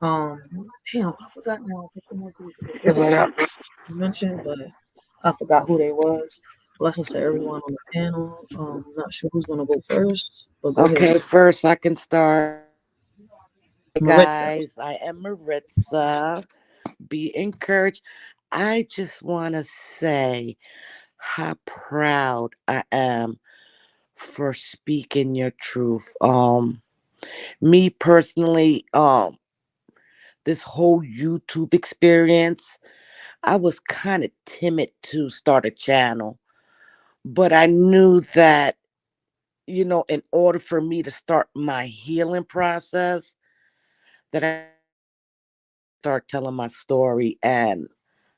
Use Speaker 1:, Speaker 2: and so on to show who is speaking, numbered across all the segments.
Speaker 1: Damn, I forgot now. A couple more people. It's a couple you mentioned, but I forgot who they was. Blessings to everyone on the panel. Not sure who's gonna go first, but go ahead.
Speaker 2: Okay, first I can start. Hi
Speaker 1: Maritza.
Speaker 2: guys, I am Maritza. Be encouraged. I just want to say how proud I am for speaking your truth. Me personally, this whole YouTube experience, I was kind of timid to start a channel, but I knew that, in order for me to start my healing process, that I start telling my story. And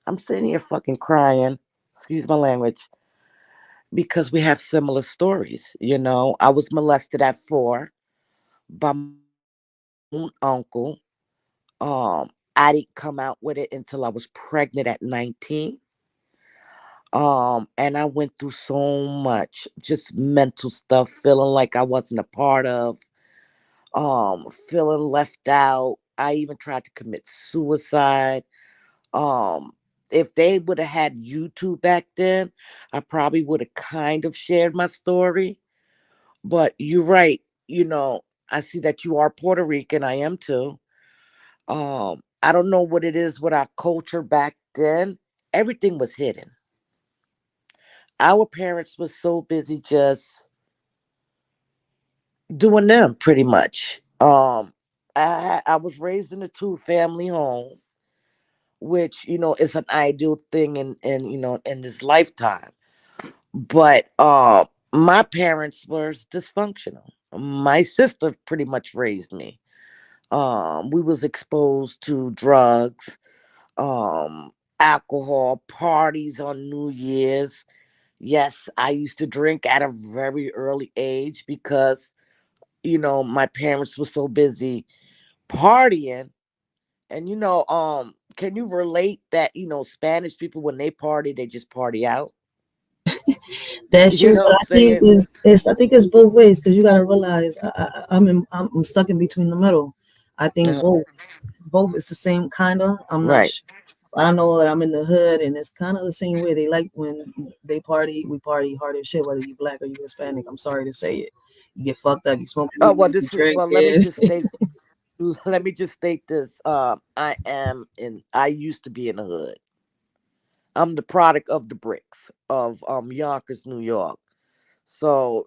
Speaker 2: I'm sitting here fucking crying, excuse my language, because we have similar stories. I was molested at 4 by my own uncle. I didn't come out with it until I was pregnant at 19. And I went through so much just mental stuff, feeling like I wasn't a part of, feeling left out. I even tried to commit suicide. Um, if they would have had YouTube back then, I probably would have kind of shared my story. But you're right, I see that you are Puerto Rican. I am too. I don't know what it is with our culture back then. Everything was hidden. Our parents were so busy just doing them pretty much. I was raised in a two-family home, which is an ideal thing in this lifetime. But my parents were dysfunctional. My sister pretty much raised me. We was exposed to drugs, um, alcohol, parties on New Year's. Yes, I used to drink at a very early age because my parents were so busy partying. And can you relate that Spanish people, when they party, they just party out?
Speaker 1: That's
Speaker 2: You
Speaker 1: true,
Speaker 2: know
Speaker 1: but
Speaker 2: what I'm
Speaker 1: I think
Speaker 2: saying?
Speaker 1: it's both ways because you gotta realize I'm stuck in between the middle. I think
Speaker 2: Uh,
Speaker 1: both is the same kinda. I'm not
Speaker 2: right.
Speaker 1: sure. I know that I'm in the hood and it's kind of the same way. They like when they party, we party hard as shit, whether you black or you Hispanic. I'm sorry to say it. You get fucked up, you smoke
Speaker 2: Oh,
Speaker 1: weed,
Speaker 2: well,
Speaker 1: you
Speaker 2: this is
Speaker 1: drink,
Speaker 2: well. Let me
Speaker 1: yeah.
Speaker 2: just state. Let me just state this. I used to be in the hood. I'm the product of the bricks of Yonkers, New York. So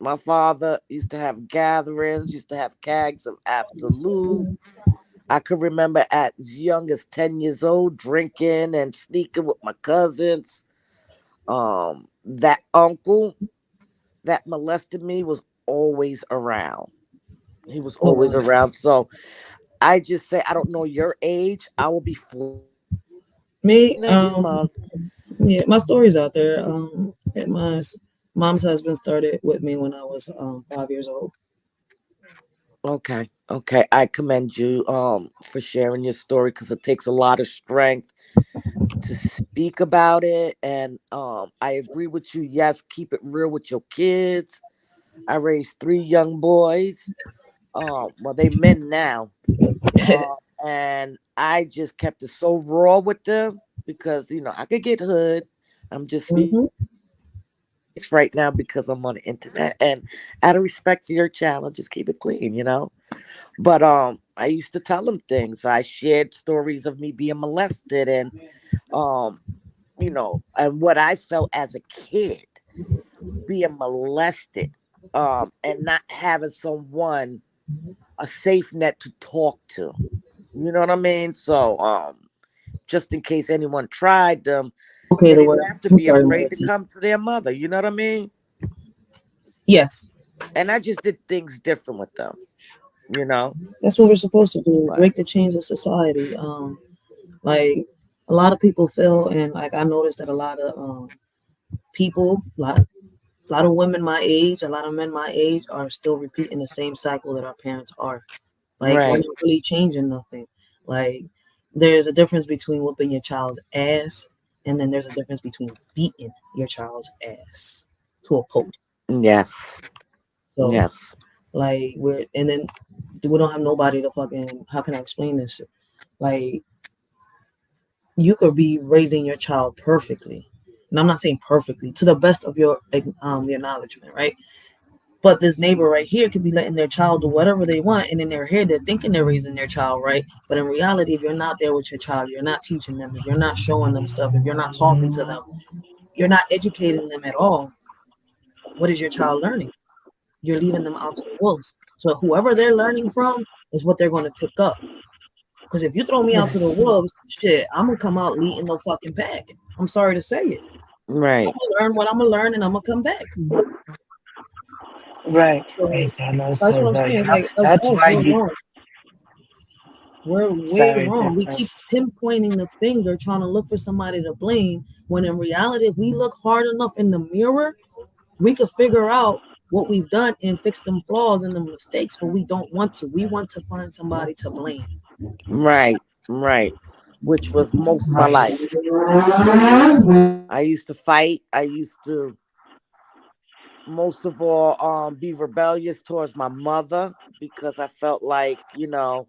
Speaker 2: my father used to have gatherings, used to have kegs of Absolute. I could remember at as young as 10 years old drinking and sneaking with my cousins. That uncle that molested me was always around. He was
Speaker 1: Oh
Speaker 2: always
Speaker 1: wow.
Speaker 2: around. So I just say, I don't know your age. I will be 40
Speaker 1: Me,
Speaker 2: next month.
Speaker 1: yeah, my story's out there. And mom's husband started with me when I was 5 years old.
Speaker 2: Okay. Okay. I commend you for sharing your story, because it takes a lot of strength to speak about it. And I agree with you. Yes, keep it real with your kids. I raised 3 young boys. Well, they men now. And I just kept it so raw with them because I could get hood. I'm just speaking
Speaker 1: Hmm.
Speaker 2: right now because I'm on the internet, and out of respect for your child, just keep it clean. But I used to tell them things. I shared stories of me being molested, and um, and what I felt as a kid being molested, and not having someone, a safe net to talk to. You know what I mean? So just in case anyone tried them,
Speaker 1: Okay,
Speaker 2: they
Speaker 1: the
Speaker 2: didn't
Speaker 1: word.
Speaker 2: have to
Speaker 1: I'm
Speaker 2: be
Speaker 1: sorry,
Speaker 2: afraid to
Speaker 1: Maritza.
Speaker 2: come to their mother. You know what I mean?
Speaker 1: Yes,
Speaker 2: And I just did things different with them. You know,
Speaker 1: that's what we're supposed to do.
Speaker 2: but
Speaker 1: Break the chains of society. Like a lot of people feel, and like I noticed that a lot of people, a lot of women my age, a lot of men my age are still repeating the same cycle that our parents are. Like we're
Speaker 2: right.
Speaker 1: not really changing nothing. Like there's a difference between whooping your child's ass and then there's a difference between beating your child's ass to a pulp.
Speaker 2: Yes.
Speaker 1: So
Speaker 2: Yes.
Speaker 1: like we're and then We don't have nobody to fucking. How can I explain this? Like, you could be raising your child perfectly, and I'm not saying perfectly, to the best of your acknowledgement, right? But this neighbor right here could be letting their child do whatever they want, and in their head they're thinking they're raising their child right. But in reality, if you're not there with your child, you're not teaching them, if you're not showing them stuff, if you're not talking to them, you're not educating them at all. What is your child learning? You're leaving them out to the wolves. So whoever they're learning from is what they're going to pick up. Because if you throw me out to the wolves, shit, I'm gonna come out leading no fucking pack. I'm sorry to say it. I'm
Speaker 2: Right.
Speaker 1: gonna learn what I'm gonna learn, and I'm gonna come back.
Speaker 3: Right,
Speaker 1: So
Speaker 3: right. I know,
Speaker 1: that's
Speaker 3: so
Speaker 1: what I'm
Speaker 3: that
Speaker 1: saying.
Speaker 3: you have.
Speaker 1: Like
Speaker 3: That's
Speaker 1: us,
Speaker 3: why
Speaker 1: we're
Speaker 3: you.
Speaker 1: wrong. We're way
Speaker 3: Very
Speaker 1: wrong. We
Speaker 3: different.
Speaker 1: keep pinpointing the finger, trying to look for somebody to blame. When in reality, if we look hard enough in the mirror, we could figure out what we've done and fix them flaws and the mistakes. But we don't want to. We want to find somebody to blame.
Speaker 2: Right. Right. Which was most of my
Speaker 3: Right.
Speaker 2: life. I used to fight. I used to most of all be rebellious towards my mother because I felt like, I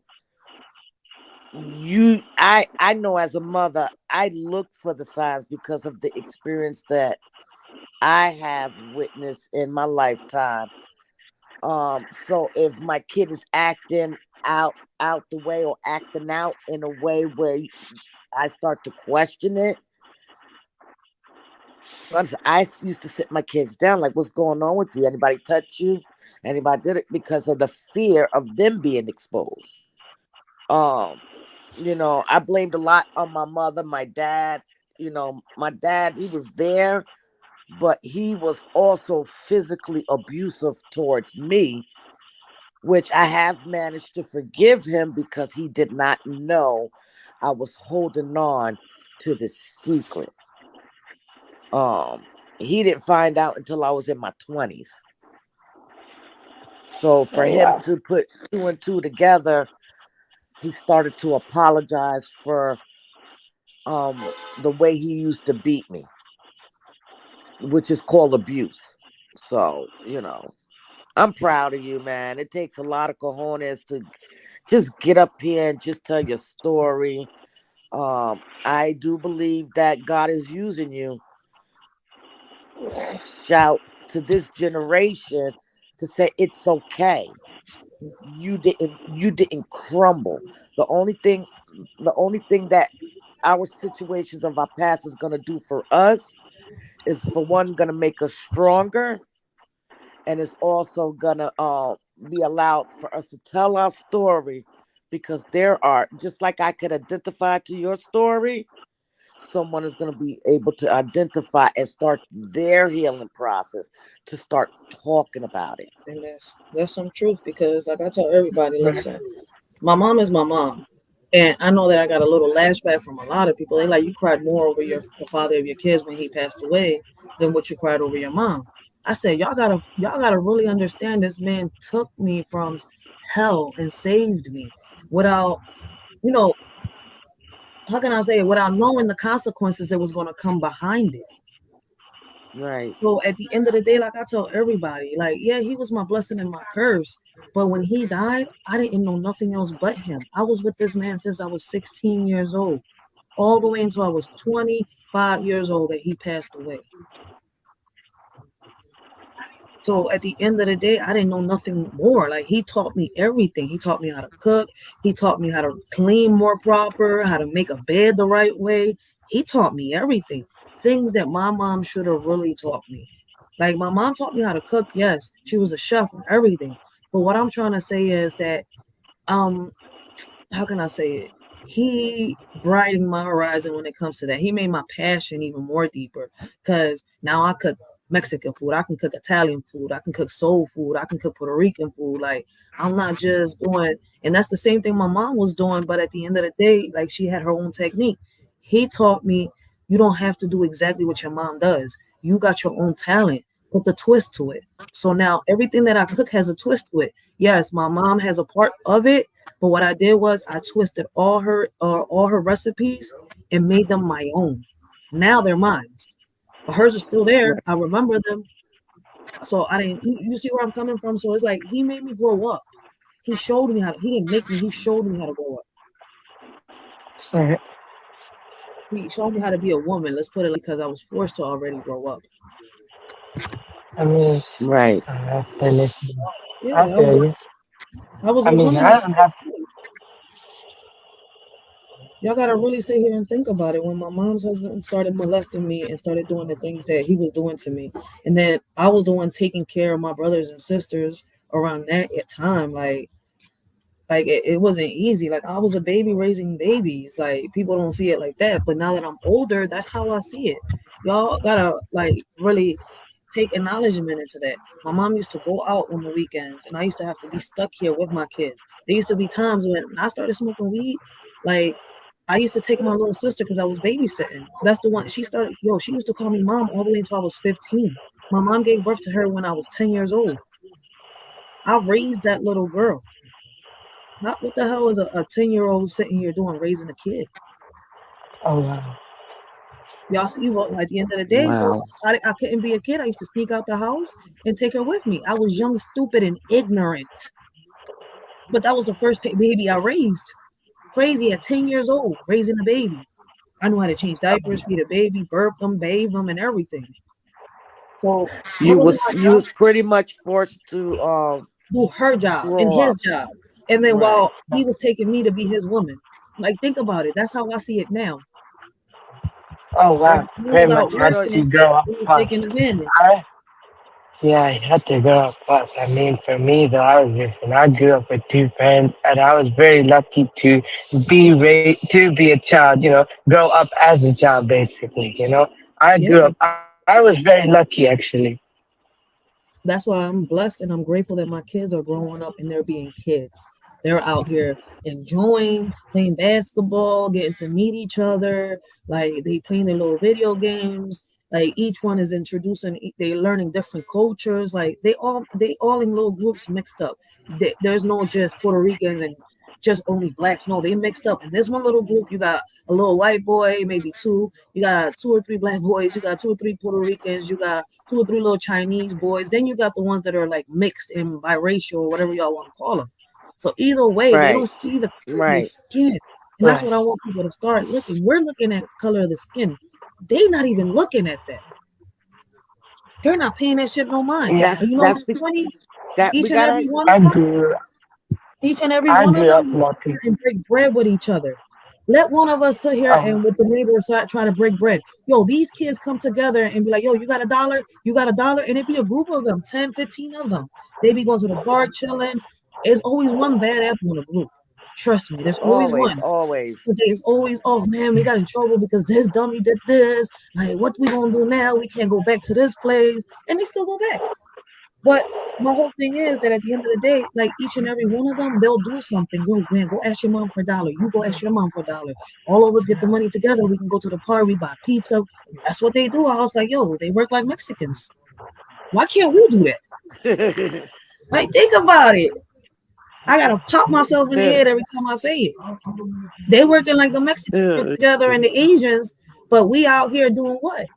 Speaker 2: know as a mother, I look for the signs because of the experience that I have witnessed in my lifetime. So if my kid is acting out the way or acting out in a way where I start to question it, used to sit my kids down like, what's going on with you? Anybody touch you? Anybody did it? Because of the fear of them being exposed. Um, I blamed a lot on my mother, my dad. My dad, he was there, but he was also physically abusive towards me, which I have managed to forgive him because he did not know I was holding on to the secret. Um, he didn't find out until I was in my 20s. So for
Speaker 3: Oh
Speaker 2: him
Speaker 3: wow.
Speaker 2: to put two and two together, he started to apologize for the way he used to beat me, which is called abuse. So, I'm proud of you, man. It takes a lot of cojones to just get up here and just tell your story. I do believe that God is using you out to this generation to say it's okay. You didn't crumble. The only thing the only thing that our situations of our past is gonna do for us is for one gonna make us stronger, and it's also gonna be allowed for us to tell our story, because there are, just like I could identify to your story, someone is going to be able to identify and start their healing process to start talking about it.
Speaker 1: And that's some truth because, like I tell everybody,
Speaker 3: Right.
Speaker 1: listen, my mom is my mom. And I know that I got a little lashback from a lot of people. They like, you cried more over the father of your kids when he passed away than what you cried over your mom. I said, y'all gotta really understand, this man took me from hell and saved me without, you know, how can I say it, without knowing the consequences that was gonna come behind it.
Speaker 2: Right.
Speaker 1: So at the end of the day, like I tell everybody, like, yeah, he was my blessing and my curse. But when he died, I didn't know nothing else but him. I was with this man since I was 16 years old, all the way until I was 25 years old that he passed away. So at the end of the day, I didn't know nothing more. Like, he taught me everything. He taught me how to cook. He taught me how to clean more proper, how to make a bed the right way. He taught me everything. Things that my mom should have really taught me. Like, my mom taught me how to cook. Yes, she was a chef and everything. But what I'm trying to say is that um how can I say it? He brightened my horizon when it comes to that. He made my passion even more deeper because now I cook Mexican food. I can cook Italian food. I can cook soul food. I can cook Puerto Rican food. Like, I'm not just doing, and that's the same thing my mom was doing. But at the end of the day, like, she had her own technique. He taught me you don't have to do exactly what your mom does. You got your own talent. Put the twist to it. So now everything that I cook has a twist to it. Yes, my mom has a part of it, but what I did was I twisted all her recipes and made them my own. Now they're mine. But hers are still there. I remember them. So I didn't. You see where I'm coming from? So it's like he made me grow up. He showed me how to, he didn't make me, he showed me how to grow up.
Speaker 3: Mhm.
Speaker 1: He showed me how to be a woman. Let's put it like, because I was forced to already grow up.
Speaker 3: I mean,
Speaker 2: Right.
Speaker 3: I have to listen. I
Speaker 1: Yeah,
Speaker 3: feel you.
Speaker 1: I was
Speaker 3: I
Speaker 1: a
Speaker 3: mean,
Speaker 1: woman
Speaker 3: I
Speaker 1: at
Speaker 3: don't have.
Speaker 1: 15. Y'all gotta really sit here and think about it. When my mom's husband started molesting me and started doing the things that he was doing to me, and then I was the one taking care of my brothers and sisters around that time, like it wasn't easy. Like I was a baby raising babies. Like people don't see it like that, but now that I'm older, that's how I see it. Y'all gotta like really take acknowledgement into that. My mom used to go out on the weekends, and I used to have to be stuck here with my kids. There used to be times when I started smoking weed, like I used to take my little sister because I was babysitting. That's the one she started. Yo, she used to call me mom all the way until I was 15. My mom gave birth to her when I was 10 years old. I raised that little girl. Not what the hell is a 10-year-old sitting here doing raising a kid?
Speaker 3: Oh wow.
Speaker 1: Y'all see what at the end of the day, so
Speaker 2: Wow.
Speaker 1: I couldn't be a kid. I used to sneak out the house and take her with me. I was young, stupid, and ignorant. But that was the first baby I raised. Crazy at 10 years old, raising a baby. I knew how to change diapers, feed a baby, burp them, bathe them, and everything. So what was my
Speaker 2: You
Speaker 1: job?
Speaker 2: was pretty much forced to
Speaker 1: Do her job and
Speaker 2: grow
Speaker 1: his
Speaker 2: up.
Speaker 1: job. And then
Speaker 2: Right.
Speaker 1: while he was taking me to be his woman. Like think about it. That's how I see it now.
Speaker 3: Oh
Speaker 1: While
Speaker 3: wow.
Speaker 1: he was
Speaker 3: Pretty
Speaker 1: out
Speaker 3: much had
Speaker 1: working,
Speaker 3: to grow
Speaker 2: Because
Speaker 3: up
Speaker 1: he was
Speaker 3: fast.
Speaker 1: taking advantage.
Speaker 3: I Yeah, I had to grow up fast. I mean, for me though, I was different. I grew up with two parents, and I was very lucky to to be a child. Grow up as a child, basically. I
Speaker 1: Yeah.
Speaker 3: grew up. I was very lucky, actually.
Speaker 1: That's why I'm blessed and I'm grateful that my kids are growing up and they're being kids. They're out here enjoying playing basketball, getting to meet each other, like they playing their little video games. Like each one is introducing, they learning different cultures. Like they all in little groups mixed up. There's no just Puerto Ricans and just only blacks. No, they mixed up. In this one little group, you got a little white boy, maybe two. You got two or three black boys. You got two or three Puerto Ricans. You got two or three little Chinese boys. Then you got the ones that are like mixed and biracial or whatever y'all want to call them. So either way, they
Speaker 2: right.
Speaker 1: don't see the color of their
Speaker 2: Right.
Speaker 1: skin. And that's
Speaker 3: Right.
Speaker 1: what I want people to start looking. We're looking at the color of the skin. They not even looking at that. They're not paying that shit no mind.
Speaker 3: Yeah,
Speaker 1: And you know
Speaker 2: That's
Speaker 1: what's funny?
Speaker 2: that we
Speaker 1: Each and every
Speaker 2: gotta
Speaker 1: one of
Speaker 3: I
Speaker 1: them,
Speaker 3: grew.
Speaker 1: each and every
Speaker 3: I
Speaker 1: one of
Speaker 3: grew
Speaker 1: them
Speaker 3: up
Speaker 1: will sit
Speaker 3: lucky.
Speaker 1: here and break bread with each other. Let one of us sit here
Speaker 3: Um.
Speaker 1: and with the neighbor side try to break bread. Yo, these kids come together and be like, yo, you got a dollar? You got a dollar? And it be a group of them, 10, 15 of them. They be going to the bar chilling. There's always one bad apple in the group. Trust me, there's always
Speaker 2: always,
Speaker 1: one.
Speaker 2: always.
Speaker 1: Because there's always, oh man, we got in trouble because this dummy did this. Like, what we gonna do now? We can't go back to this place. And they still go back. But my whole thing is that at the end of the day, like each and every one of them, they'll do something. Go, man, go ask your mom for a dollar. You go ask your mom for a dollar. All of us get the money together. We can go to the park. We buy pizza. That's what they do. I was like, yo, they work like Mexicans. Why can't we do that? Like, think about it. I gotta pop myself in the head every time I say it. They working like the Mexicans work together and the Asians, but we out here doing what?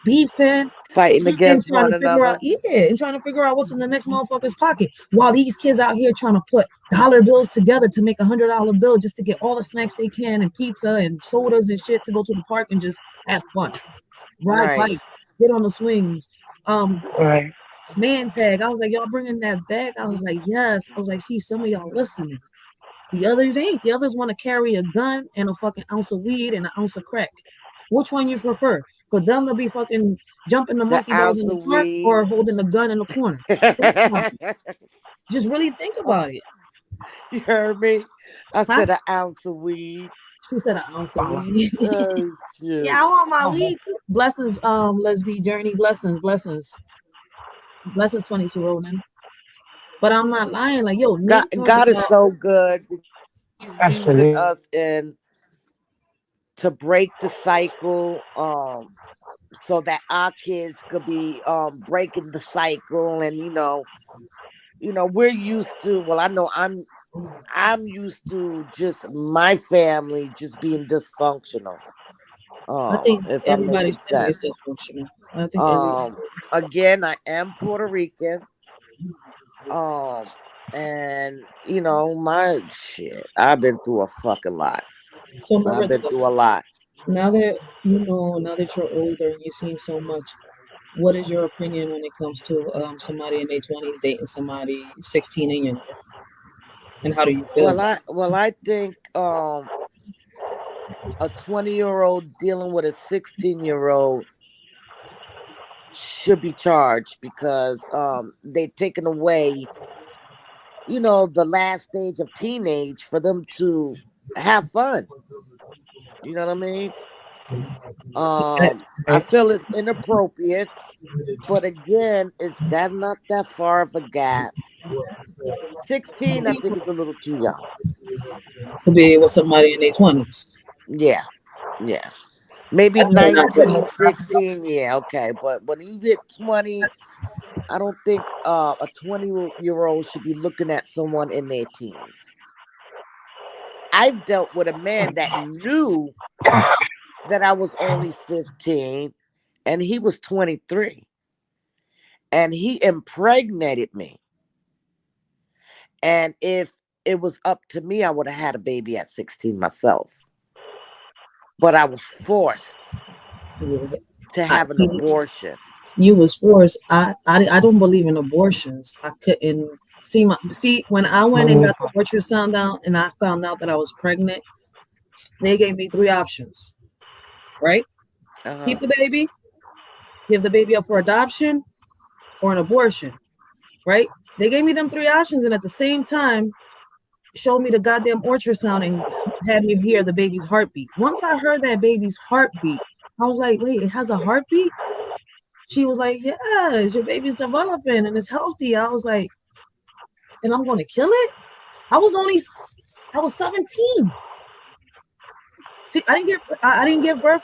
Speaker 1: Beefing,
Speaker 2: Fighting
Speaker 1: and
Speaker 2: against
Speaker 1: trying
Speaker 2: one
Speaker 1: to figure out,
Speaker 2: another.
Speaker 1: yeah, and trying to figure out what's in the next motherfucker's pocket. While these kids out here trying to put dollar bills together to make $100 bill just to get all the snacks they can and pizza and sodas and shit to go to the park and just have fun, ride
Speaker 2: Right.
Speaker 1: bikes, get on the swings.
Speaker 3: Right.
Speaker 1: Man tag. I was like, y'all bringing that back? I was like, yes. I was like, see, some of y'all listening. The others ain't. The others want to carry a gun and a fucking ounce of weed and an ounce of crack. Which one you prefer? For them to be fucking jumping the
Speaker 2: The
Speaker 1: monkey bars in
Speaker 2: ounce
Speaker 1: the
Speaker 2: of
Speaker 1: park or
Speaker 2: weed.
Speaker 1: holding the gun in the corner? Think about it. Just really think about it.
Speaker 2: You heard me? I
Speaker 1: Huh?
Speaker 2: said an ounce of weed.
Speaker 1: She said an ounce of
Speaker 3: Oh,
Speaker 1: weed.
Speaker 2: Oh
Speaker 1: Yeah,
Speaker 2: shoot.
Speaker 1: I want my
Speaker 3: oh,
Speaker 1: weed too. Blessings, lesbian journey. Blessings, blessings. Blessings 22 Ronan. But I'm not lying. Like, yo,
Speaker 2: God,
Speaker 1: Nate talks
Speaker 2: God is
Speaker 1: about
Speaker 2: so good because He's using
Speaker 3: absolutely.
Speaker 2: us in to break the cycle. So that our kids could be breaking the cycle, and we're used to. Well, I know I'm used to just my family just being dysfunctional.
Speaker 1: I think
Speaker 2: If I'm making
Speaker 1: everybody's family is
Speaker 2: sense.
Speaker 1: dysfunctional. I think everybody.
Speaker 2: Um, Again, I am Puerto Rican. And my shit, I've been through a fucking lot.
Speaker 1: So
Speaker 2: I've been
Speaker 1: Maritza,
Speaker 2: through a lot.
Speaker 1: now that you're older and you've seen so much, what is your opinion when it comes to somebody in their 20s dating somebody 16 and younger? And how do you feel
Speaker 2: Well,
Speaker 1: about
Speaker 2: I think a 20-year-old dealing with a 16-year-old should be charged because they've taken away, the last stage of teenage for them to have fun. You know what I mean?
Speaker 1: it?
Speaker 2: I
Speaker 3: Right.
Speaker 2: feel it's inappropriate, but again, it's that not that far of a gap. 16, I think, is a little too young.
Speaker 1: To be with somebody in their 20s.
Speaker 2: Yeah, yeah. Maybe
Speaker 1: That's really not good.
Speaker 2: 19, 16. Yeah, okay. But when you hit 20, I don't think a 20-year-old should be looking at someone in their teens. I've dealt with a man that knew that I was only 15 and he was 23 and he impregnated me. And if it was up to me, I would have had a baby at 16 myself. But I was forced
Speaker 1: Yeah,
Speaker 2: to
Speaker 1: I
Speaker 2: have an
Speaker 1: see.
Speaker 2: abortion.
Speaker 1: You was forced. I don't believe in abortions. I couldn't see when I went and
Speaker 3: Me
Speaker 1: got the ultrasound down and I found out that I was pregnant. They gave me three options. Right?
Speaker 2: Uh-huh.
Speaker 1: Keep the baby, give the baby up for adoption, or an abortion. Right? They gave me them three options, and at the same time showed me the goddamn ultrasound and had me hear the baby's heartbeat. Once I heard that baby's heartbeat, I was like, wait, it has a heartbeat? She was like, yes, your baby's developing and it's healthy. I was like, and I'm going to kill it? I was 17. See, I didn't give birth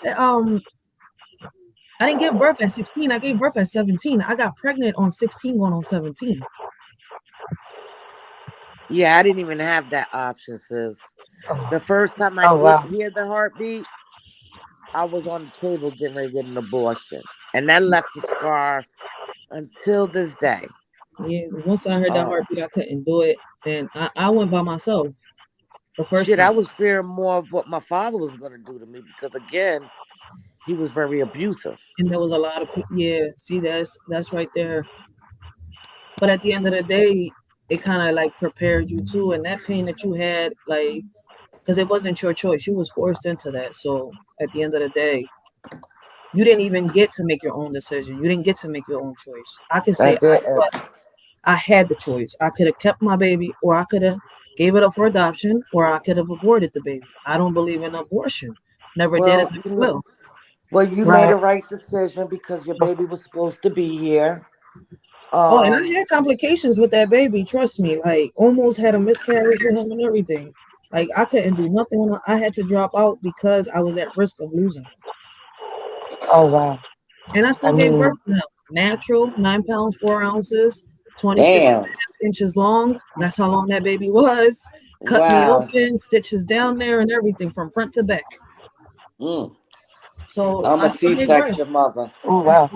Speaker 1: I didn't give birth at 16. I gave birth at 17. I got pregnant on 16 going on 17.
Speaker 2: Yeah, I didn't even have that option, sis. The first time I
Speaker 3: Oh
Speaker 2: did
Speaker 3: wow.
Speaker 2: hear the heartbeat, I was on the table getting ready to get an abortion. And that left a scar until this day.
Speaker 1: Yeah, once I heard that
Speaker 2: Uh,
Speaker 1: heartbeat, I couldn't do it. And I went by myself the first
Speaker 2: Shit, I
Speaker 1: time.
Speaker 2: was fearing more of what my father was going to do to me because, again, he was very abusive.
Speaker 1: And there was a lot of people. Yeah, see, that's right there. But at the end of the day, it kind of like prepared you too, and that pain that you had, like, because it wasn't your choice, you was forced into that. So at the end of the day, you didn't even get to make your own decision. You didn't get to make your own choice. I could
Speaker 2: I
Speaker 1: say
Speaker 2: did.
Speaker 1: I had the choice. I could have kept my baby, or I could have gave it up for adoption, or I could have aborted the baby. I don't believe in abortion. Never did and
Speaker 2: Well,
Speaker 1: never will.
Speaker 2: you made
Speaker 3: Right.
Speaker 2: a right decision because your baby was supposed to be here.
Speaker 1: Oh, and I
Speaker 2: Um,
Speaker 1: had complications with that baby. Trust me, like almost had a miscarriage with him and everything. Like I couldn't do nothing. I had to drop out because I was at risk of losing him.
Speaker 3: Oh wow.
Speaker 1: And I
Speaker 3: I
Speaker 1: still gave birth
Speaker 3: mean,
Speaker 1: to him. Natural, 9 pounds, 4 ounces, 26
Speaker 2: damn.
Speaker 1: and a half inches long. That's how long that baby was. Cut me
Speaker 2: Wow.
Speaker 1: open, stitches down there, and everything from front to back.
Speaker 2: Mm.
Speaker 1: So
Speaker 2: I'm
Speaker 1: I
Speaker 2: a
Speaker 1: still gave birth.
Speaker 2: C-section mother.
Speaker 3: oh wow.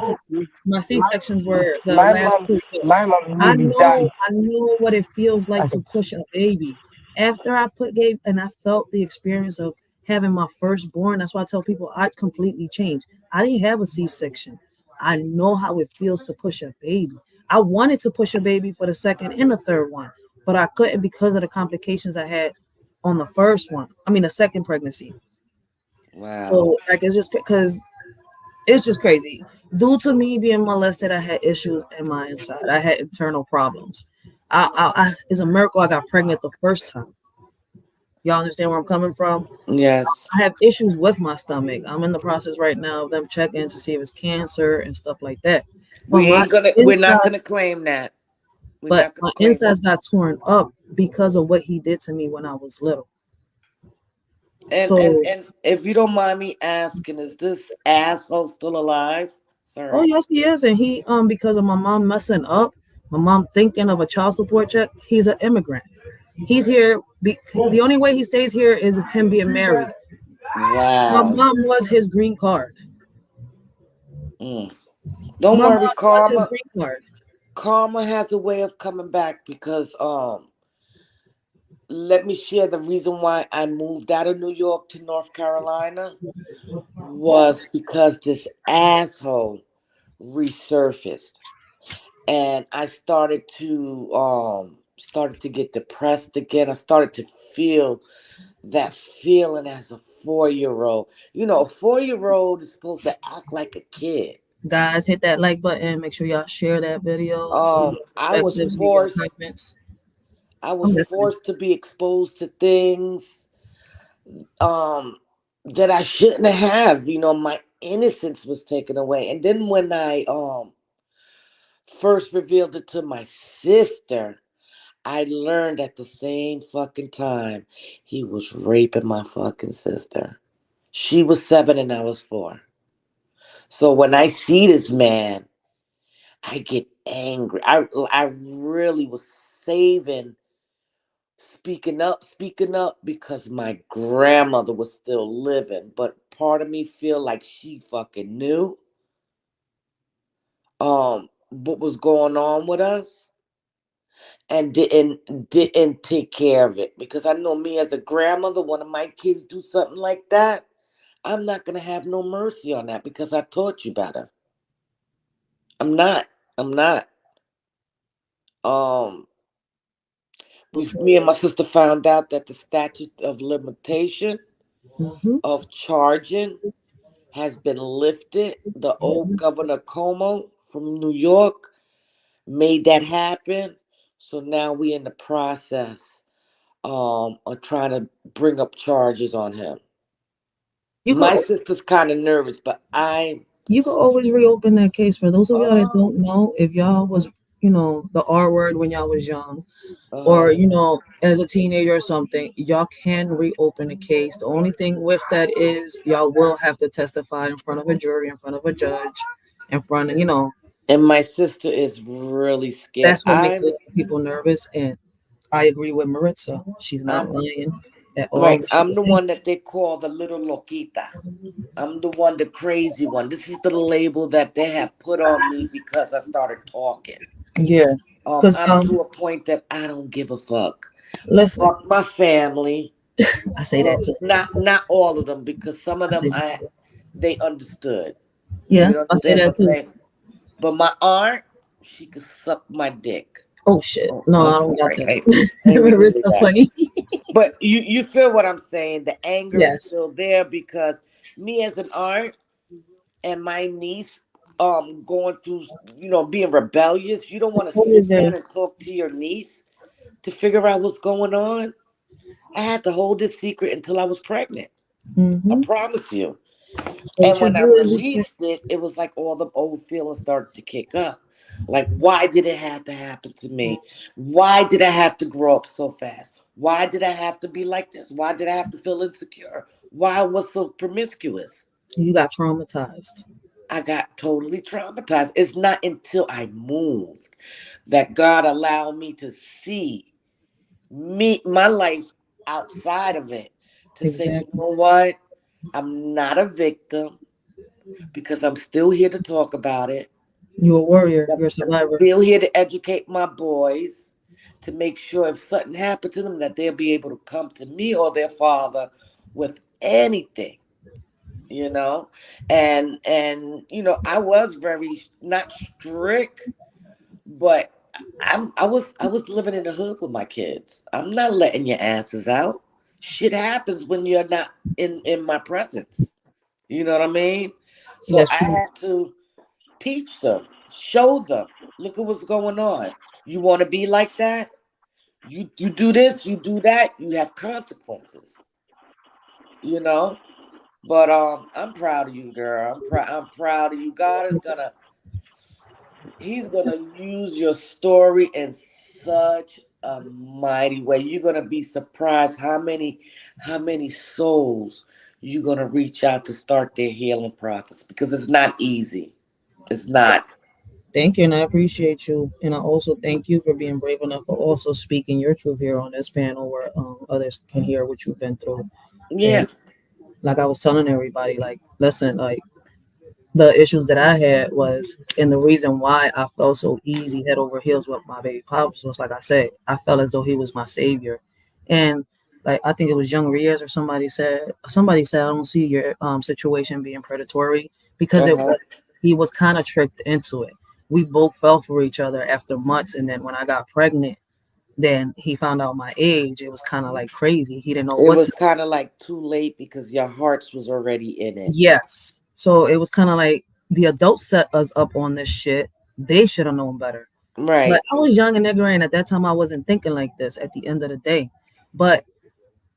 Speaker 1: My C
Speaker 3: My
Speaker 1: sections were the
Speaker 3: my
Speaker 1: last
Speaker 3: mom,
Speaker 1: two.
Speaker 3: my mom nearly died.
Speaker 1: I know what it feels like
Speaker 3: I
Speaker 1: to
Speaker 3: guess.
Speaker 1: push a baby. After I put gave and I felt the experience of having my firstborn. That's why I tell people I completely changed. I didn't have a C-section. I know how it feels to push a baby. I wanted to push a baby for the second and the third one, but I couldn't because of the complications I had on the first one. I mean the second pregnancy.
Speaker 2: Wow.
Speaker 1: So like it's just crazy. Due to me being molested, I had issues in my inside. I had internal problems. It's a miracle I got pregnant the first time. Y'all understand where I'm coming from?
Speaker 2: Yes.
Speaker 1: I have issues with my stomach. I'm in the process right now of them checking to see if it's cancer and stuff like that. But
Speaker 2: We're not gonna claim that. We're not
Speaker 1: my
Speaker 2: gonna claim that.
Speaker 1: insides got torn up because of what he did to me when I was little. So,
Speaker 2: And if you don't mind me asking, is this asshole still alive?
Speaker 1: oh
Speaker 2: Sorry.
Speaker 1: yes, he is, and he because of my mom messing up, my mom thinking of a child support check. He's an immigrant. He's here. The only way he stays here is him being married. My
Speaker 2: Wow.
Speaker 1: mom was his green card.
Speaker 2: Mm. Don't
Speaker 1: My mom
Speaker 2: worry,
Speaker 1: was his
Speaker 2: karma.
Speaker 1: green card.
Speaker 2: Karma has a way of coming back because let me share the reason why I moved out of New York to North Carolina was because this asshole resurfaced, and I started to get depressed again. I started to feel that feeling as a 4-year-old. You know, a 4-year-old is supposed to act like a kid.
Speaker 1: Guys, hit that like button. Make sure y'all share that video. Leave your
Speaker 2: I was
Speaker 1: perspectives. Leave your
Speaker 2: forced
Speaker 1: comments.
Speaker 2: I
Speaker 1: I'm
Speaker 2: was
Speaker 1: listening.
Speaker 2: forced to be exposed to things um that I shouldn't have. You know, my innocence was taken away. And then when I first revealed it to my sister, I learned at the same fucking time he was raping my fucking sister. She was 7 and I was 4. So when I see this man, I get angry. I really was saving speaking up because my grandmother was still living, but part of me feel like she fucking knew what was going on with us and didn't take care of it, because I know me as a grandmother, one of my kids do something like that, I'm not going to have no mercy on that because I taught you better. I'm not um me and my sister found out that the statute of limitation
Speaker 1: Mm-hmm.
Speaker 2: of charging has been lifted. The old Governor Como from New York made that happen. So now we in the process of trying to bring up charges on him.
Speaker 1: You could
Speaker 2: My sister's kind of nervous, but I'm
Speaker 1: you could always reopen that case. For those of y'all that
Speaker 2: uh
Speaker 1: don't know, if y'all was the R word when y'all was young, or
Speaker 2: uh
Speaker 1: as a teenager or something, y'all can reopen a case. The only thing with that is y'all will have to testify in front of a jury, in front of a judge, in front of
Speaker 2: and my sister is really scared.
Speaker 1: that's what makes people nervous. And I agree with Maritza. She's not
Speaker 2: I'm
Speaker 1: lying at all
Speaker 2: right.
Speaker 1: what she
Speaker 2: I'm
Speaker 1: was
Speaker 2: the
Speaker 1: saying.
Speaker 2: one that they call the little loquita. I'm the one, the crazy one. This is the label that they have put on me because I started talking.
Speaker 1: Yeah, because
Speaker 2: I'm to a point that I don't give a fuck.
Speaker 1: listen,
Speaker 2: Fuck my family.
Speaker 1: I say that too.
Speaker 2: Not all of them, because some of
Speaker 1: I
Speaker 2: them
Speaker 1: say that
Speaker 2: I
Speaker 1: too.
Speaker 2: they understood.
Speaker 1: Yeah,
Speaker 2: You
Speaker 1: I say
Speaker 2: understand what
Speaker 1: that
Speaker 2: I'm
Speaker 1: too.
Speaker 2: saying? But my aunt, she could suck my dick.
Speaker 1: Oh shit,
Speaker 2: Oh,
Speaker 1: no,
Speaker 2: I'm
Speaker 1: I don't got
Speaker 2: sorry.
Speaker 1: that.
Speaker 2: I ain't mean to say
Speaker 1: Maritza
Speaker 2: that.
Speaker 1: funny.
Speaker 2: But you feel what I'm saying? The anger is
Speaker 1: Yes,
Speaker 2: still there because me as an aunt and my niece going through, being rebellious, you don't want to
Speaker 1: always
Speaker 2: sit
Speaker 1: there.
Speaker 2: there and talk to your niece to figure out what's going on. I had to hold this secret until I was pregnant. I
Speaker 1: Mm-hmm.
Speaker 2: promise you. And
Speaker 1: What you
Speaker 2: when I
Speaker 1: do is you can.
Speaker 2: released it, it was like all the old feelings started to kick up. Like, why did it have to happen to me? Why did I have to grow up so fast? Why did I have to be like this? Why did I have to feel insecure? Why I was so promiscuous?
Speaker 1: You got traumatized.
Speaker 2: I got totally traumatized. It's not until I moved that God allowed me to see my life outside of it, to say, you
Speaker 1: Exactly.
Speaker 2: know what? I'm not a victim because I'm still here to talk about it.
Speaker 1: You're a warrior.
Speaker 2: I'm
Speaker 1: You're a
Speaker 2: I'm
Speaker 1: survivor.
Speaker 2: still here to educate my boys, to make sure if something happened to them that they'll be able to come to me or their father with anything, you know. And I was very not strict, but I was living in the hood with my kids. I'm not letting your asses out. Shit happens when you're not in my presence. You know what I mean? So
Speaker 1: That's
Speaker 2: I
Speaker 1: true.
Speaker 2: had to teach them, show them. Look at what's going on. You want to be like that? You do this, you do that. You have consequences. You know. But I'm proud of you, girl. I'm proud of you. God is gonna He's gonna use your story in such a mighty way. You're gonna be surprised how many souls you're gonna reach out to start their healing process, because it's not easy. It's not.
Speaker 1: Thank you, and I appreciate you. And I also thank you for being brave enough for also speaking your truth here on this panel where others can hear what you've been through.
Speaker 2: Yeah.
Speaker 1: And like I was telling everybody, like, listen, like, the issues that I had was, and the reason why I felt so easy head over heels with my baby pops was, like I said, I felt as though he was my savior. And like I think it was Young Riaz or somebody said I don't see your situation being predatory, because
Speaker 2: Uh
Speaker 1: it
Speaker 2: huh.
Speaker 1: was, he was kind of tricked into it. We both fell for each other after months, and then when I got pregnant, then he found out my age. It was kind of like crazy. He didn't know
Speaker 2: It
Speaker 1: what
Speaker 2: was
Speaker 1: to.
Speaker 2: kind of like too late because your hearts was already in it.
Speaker 1: Yes. So it was kind of like the adults set us up on this shit. They should have known better. But
Speaker 2: Right.
Speaker 1: I was young and ignorant at that time. I wasn't thinking like this at the end of the day. But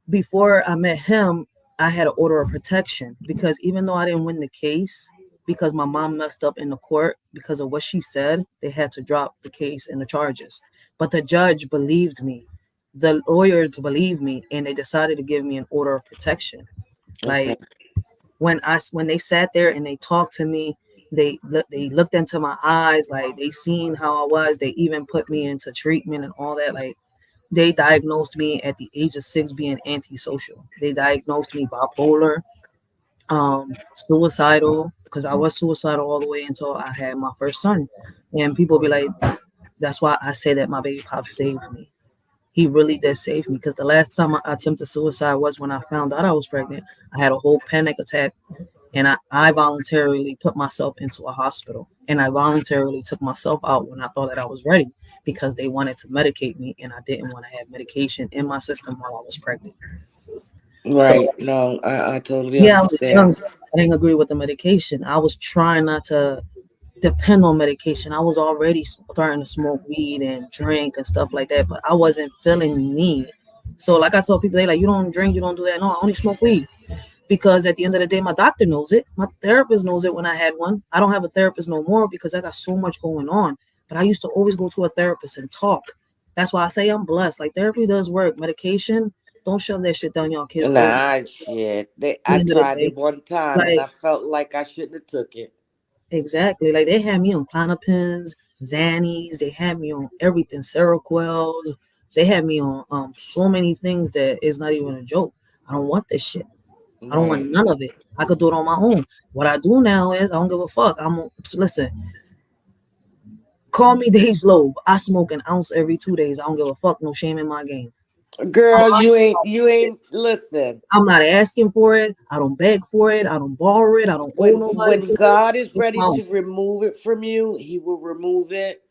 Speaker 1: before I met him, I had an order of protection, because even though I didn't win the case, because my mom messed up in the court because of what she said, they had to drop the case and the charges. But the judge believed me. The lawyers believed me, and they decided to give me an order of protection.
Speaker 2: Okay.
Speaker 1: Like when they sat there and they talked to me, they looked into my eyes, like they seen how I was. They even put me into treatment and all that. Like they diagnosed me at the age of 6 being antisocial. They diagnosed me bipolar, suicidal, because I was suicidal all the way until I had my first son. And people be like, that's why I say that my baby pop saved me. He really did save me, because the last time I attempted suicide was when I found out I was pregnant. I had a whole panic attack, and I voluntarily put myself into a hospital, and I voluntarily took myself out when I thought that I was ready, because they wanted to medicate me, and I didn't want to have medication in my system while I was pregnant. So
Speaker 2: Right. No, I totally
Speaker 1: yeah, I was
Speaker 2: understand.
Speaker 1: young. I didn't agree with the medication. I was trying not to depend on medication. I was already starting to smoke weed and drink and stuff like that, but I wasn't feeling me. So like I told people, they like, you don't drink, you don't do that. No, I only smoke weed, because at the end of the day, my doctor knows it. My therapist knows it when I had one. I don't have a therapist no more because I got so much going on. But I used to always go to a therapist and talk. That's why I say I'm blessed. Like therapy does work. Medication, don't shove that shit down y'all kids' throat. At
Speaker 2: Nah, shit.
Speaker 1: the
Speaker 2: I
Speaker 1: end of the
Speaker 2: tried
Speaker 1: day,
Speaker 2: it one time and
Speaker 1: like
Speaker 2: I felt like I shouldn't have took it.
Speaker 1: exactly, like they had me on Clonopins, Xannies. They had me on everything, Seroquels. They had me on so many things that is not even a joke. I don't want this shit. I don't want
Speaker 2: Right.
Speaker 1: none of it. I could do it on my own. What I do now is I don't give a fuck. Listen. Call me Dej Lobe. I smoke an ounce every 2 days. I don't give a fuck. No shame in my game. I'm
Speaker 2: Girl,
Speaker 1: honest about
Speaker 2: you
Speaker 1: this shit.
Speaker 2: ain't listen.
Speaker 1: I'm not asking for it. I don't beg for it. I don't borrow it. I don't owe nobody
Speaker 2: When
Speaker 1: for it.
Speaker 2: God is
Speaker 1: It's
Speaker 2: ready
Speaker 1: my own.
Speaker 2: to remove it from you, he will remove it.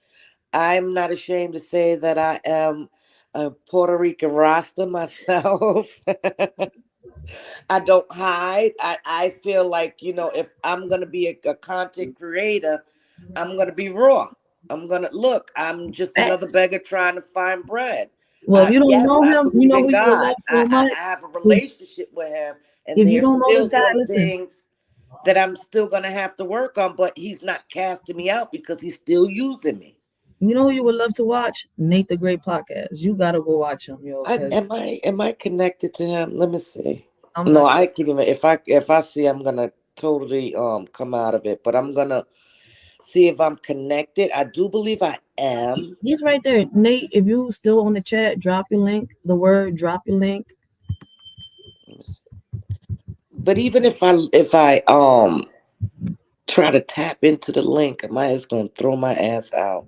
Speaker 2: I'm not ashamed to say that I am a Puerto Rican Rasta myself. I don't hide. I feel like, if I'm going to be a content creator, I'm going to be raw. I'm going to look, I'm just another
Speaker 1: Facts.
Speaker 2: beggar trying to find bread.
Speaker 1: Well, if you don't
Speaker 2: Yes,
Speaker 1: know
Speaker 2: I
Speaker 1: him, you
Speaker 2: believe
Speaker 1: know
Speaker 2: in
Speaker 1: who you would
Speaker 2: God.
Speaker 1: love so much.
Speaker 2: I have a
Speaker 1: If,
Speaker 2: relationship with him, and
Speaker 1: if you
Speaker 2: there's
Speaker 1: don't know
Speaker 2: still
Speaker 1: this guy,
Speaker 2: some
Speaker 1: listen.
Speaker 2: things that I'm still going to have to work on, but he's not casting me out because he's still using me.
Speaker 1: You know who you would love to watch? Nate the Great Podcast. You gotta go watch him, yo, because
Speaker 2: Am I connected to him? Let me see.
Speaker 1: I'm
Speaker 2: No,
Speaker 1: not sure.
Speaker 2: I can even if I see, I'm gonna totally come out of it. But I'm gonna see if I'm connected. I do believe I am.
Speaker 1: He's right there. Nate, if you still on the chat, drop your link. The word drop your link.
Speaker 2: Let me see. But even if I try to tap into the link, my it's gonna throw my ass out.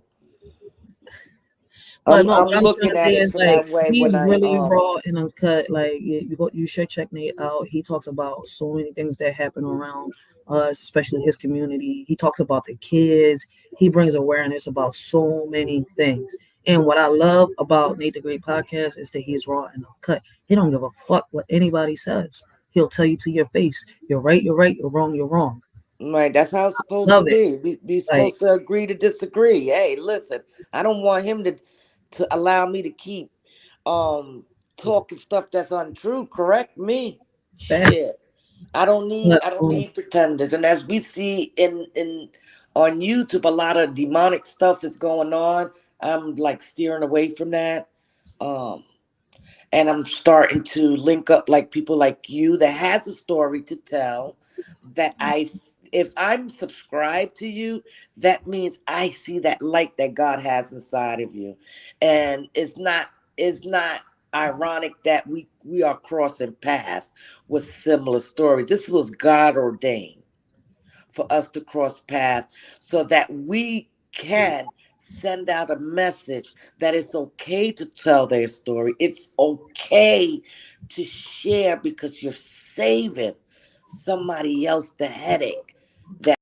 Speaker 1: But no,
Speaker 2: I'm
Speaker 1: what I'm trying
Speaker 2: looking
Speaker 1: to say
Speaker 2: at it
Speaker 1: is
Speaker 2: from
Speaker 1: like
Speaker 2: that way when
Speaker 1: he's
Speaker 2: I
Speaker 1: really raw and uncut. Like you should check Nate out. He talks about so many things that happen around us, especially his community. He talks about the kids. He brings awareness about so many things. And what I love about Nate the Great Podcast is that he's raw and uncut. He don't give a fuck what anybody says. He'll tell you to your face, you're right, you're right, you're wrong, you're wrong.
Speaker 2: Right, that's how it's supposed to
Speaker 1: Love it.
Speaker 2: be. We
Speaker 1: Like
Speaker 2: supposed to agree to disagree. Hey, listen, I don't want him to allow me to keep um talking stuff that's untrue. Correct me.
Speaker 1: facts.
Speaker 2: Shit. I don't need
Speaker 1: But
Speaker 2: I don't need pretenders. And as we see in on YouTube, a lot of demonic stuff is going on. I'm like steering away from that. Um and I'm starting to link up like people like you that has a story to tell, that if I'm subscribed to you, that means I see that light that God has inside of you. And it's not ironic that we are crossing paths with similar stories. This was God ordained for us to cross paths so that we can send out a message that it's okay to tell their story. It's okay to share because you're saving somebody else the headache that